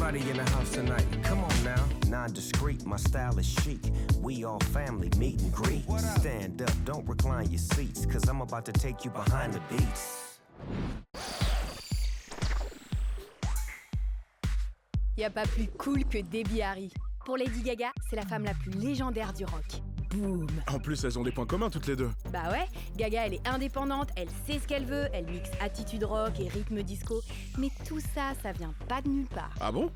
Everybody in the house tonight, come on now. Non-discreet, my style is chic. We all family, meet and greet. Stand up, don't recline your seats, cause I'm about to take you behind the beats. Y a pas plus cool que Debbie Harry. Pour Lady Gaga, c'est la femme la plus légendaire du rock. Boum. En plus, elles ont des points communs toutes les deux. Bah ouais, Gaga elle est indépendante, elle sait ce qu'elle veut, elle mixe attitude rock et rythme disco. Mais tout ça, ça vient pas de nulle part. Ah bon ?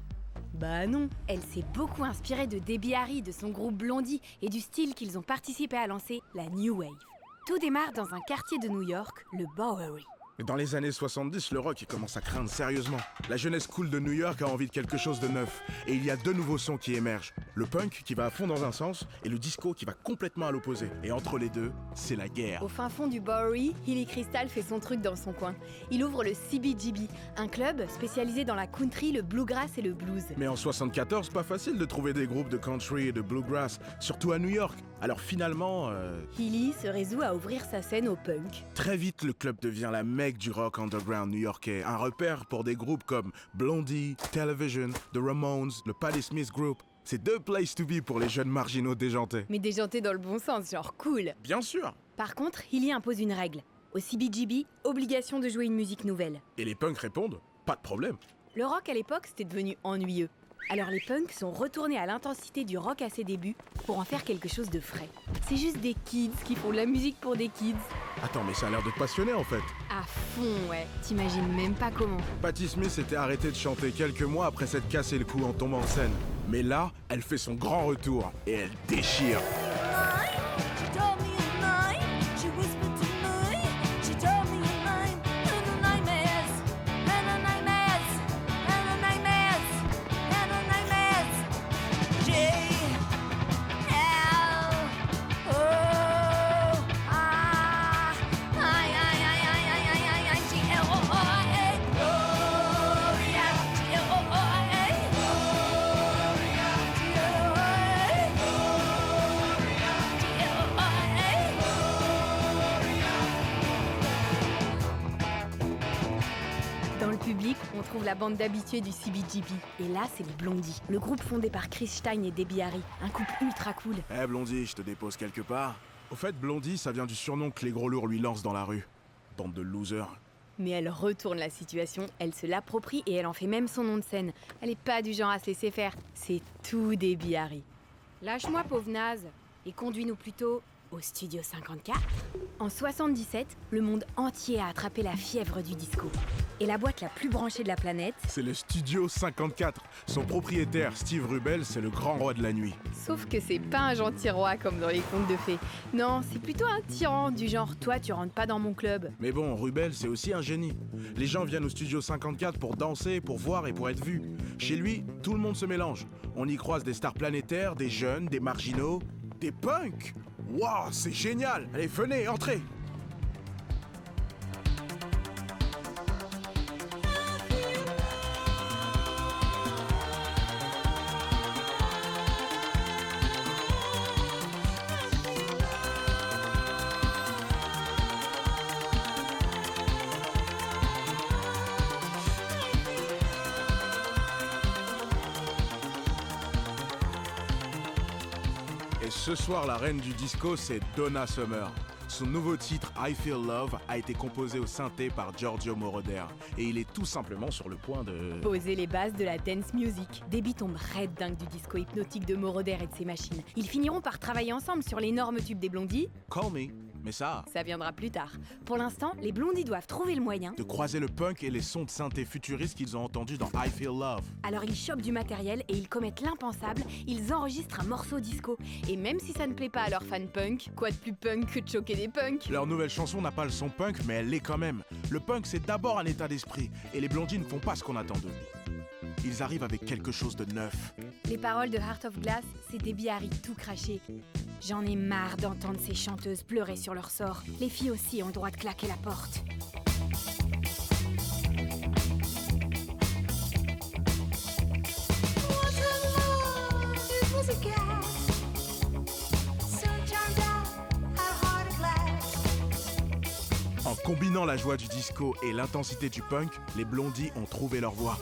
Bah non, elle s'est beaucoup inspirée de Debbie Harry, de son groupe Blondie et du style qu'ils ont participé à lancer, la New Wave. Tout démarre dans un quartier de New York, le Bowery. Dans les années 70, le rock il commence à craindre sérieusement. La jeunesse cool de New York a envie de quelque chose de neuf. Et il y a deux nouveaux sons qui émergent. Le punk qui va à fond dans un sens et le disco qui va complètement à l'opposé. Et entre les deux, c'est la guerre. Au fin fond du Bowery, Hilly Crystal fait son truc dans son coin. Il ouvre le CBGB, un club spécialisé dans la country, le bluegrass et le blues. Mais en 74, pas facile de trouver des groupes de country et de bluegrass, surtout à New York. Alors finalement... Hilly se résout à ouvrir sa scène au punk. Très vite, le club devient la mecque du rock underground new-yorkais, un repère pour des groupes comme Blondie, Television, The Ramones, le Patti Smith Group. C'est deux places to be pour les jeunes marginaux déjantés. Mais déjantés dans le bon sens, genre cool. Bien sûr. Par contre, Hilly impose une règle. Au CBGB, obligation de jouer une musique nouvelle. Et les punks répondent, pas de problème. Le rock à l'époque, c'était devenu ennuyeux. Alors les punks sont retournés à l'intensité du rock à ses débuts pour en faire quelque chose de frais. C'est juste des kids qui font de la musique pour des kids. Attends, mais ça a l'air de te passionner en fait. À fond, ouais. T'imagines même pas comment. Patti Smith s'était arrêtée de chanter quelques mois après s'être cassé le cou en tombant en scène. Mais là, elle fait son grand retour et elle déchire. On trouve la bande d'habitués du CBGB. Et là, c'est les Blondie. Le groupe fondé par Chris Stein et Debbie Harry. Un couple ultra cool. Blondie, je te dépose quelque part. Au fait, Blondie, ça vient du surnom que les gros lourds lui lancent dans la rue. Bande de losers. Mais elle retourne la situation, elle se l'approprie et elle en fait même son nom de scène. Elle est pas du genre à se laisser faire. C'est tout Debbie Harry. Lâche-moi, pauvre naze, et conduis-nous plutôt au Studio 54. En 77, le monde entier a attrapé la fièvre du disco. Et la boîte la plus branchée de la planète... c'est le Studio 54. Son propriétaire, Steve Rubel, c'est le grand roi de la nuit. Sauf que c'est pas un gentil roi comme dans les contes de fées. Non, c'est plutôt un tyran, du genre « toi, tu rentres pas dans mon club ». Mais bon, Rubel, c'est aussi un génie. Les gens viennent au Studio 54 pour danser, pour voir et pour être vus. Chez lui, tout le monde se mélange. On y croise des stars planétaires, des jeunes, des marginaux, des punks. Waouh, c'est génial! Allez, venez, entrez! Ce soir, la reine du disco, c'est Donna Summer. Son nouveau titre, I Feel Love, a été composé au synthé par Giorgio Moroder. Et il est tout simplement sur le point de... poser les bases de la dance music. Debbie tombe raide dingue du disco hypnotique de Moroder et de ses machines. Ils finiront par travailler ensemble sur l'énorme tube des Blondies. Call Me. Mais ça viendra plus tard. Pour l'instant, les Blondies doivent trouver le moyen de croiser le punk et les sons de synthé futuristes qu'ils ont entendus dans I Feel Love. Alors ils chopent du matériel et ils commettent l'impensable, ils enregistrent un morceau disco. Et même si ça ne plaît pas à leurs fans punk, quoi de plus punk que de choquer des punks? Leur nouvelle chanson n'a pas le son punk, mais elle l'est quand même. Le punk, c'est d'abord un état d'esprit, et les Blondies ne font pas ce qu'on attend d'eux. Ils arrivent avec quelque chose de neuf. Les paroles de Heart of Glass, c'est Debbie Harry tout craché. J'en ai marre d'entendre ces chanteuses pleurer sur leur sort. Les filles aussi ont le droit de claquer la porte. En En combinant la joie du disco et l'intensité du punk, les Blondie ont trouvé leur voie.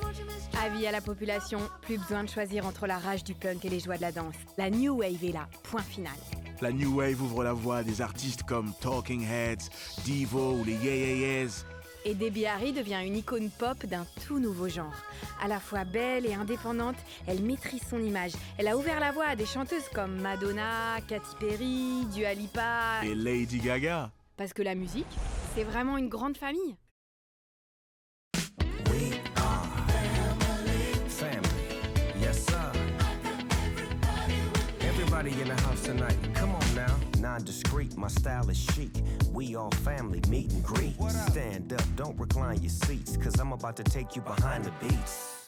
Avis à la population, plus besoin de choisir entre la rage du punk et les joies de la danse. La New Wave est là, point final. La New Wave ouvre la voie à des artistes comme Talking Heads, Devo ou les Yeah Yeah Yeahs. Et Debbie Harry devient une icône pop d'un tout nouveau genre. À la fois belle et indépendante, elle maîtrise son image. Elle a ouvert la voie à des chanteuses comme Madonna, Katy Perry, Dua Lipa... Et Lady Gaga. Parce que la musique, c'est vraiment une grande famille. We are family. Yes, sir. Everybody in the house tonight. Come on now. Non-discreet, my style is chic. We all family, meet and greet. Stand up, don't recline your seats, cause I'm about to take you behind the beats.